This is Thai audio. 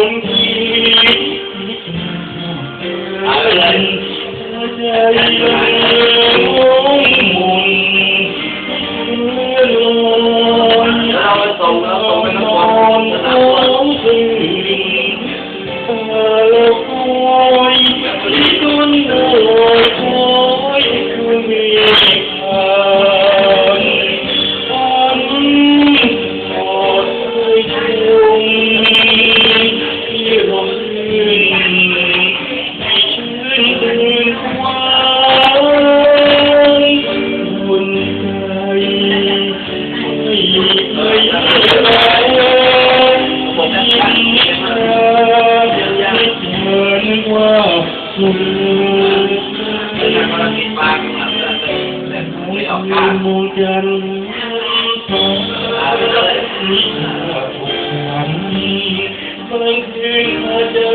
นที่อะไรใจยังมองมนเมื่อลอยเราส่งเราส่งไปทั้งหมดของสิ่งเราคอยที่ต้นโดยคอยคือมีมูจันทร์นิสัยบางคืนอาจจะ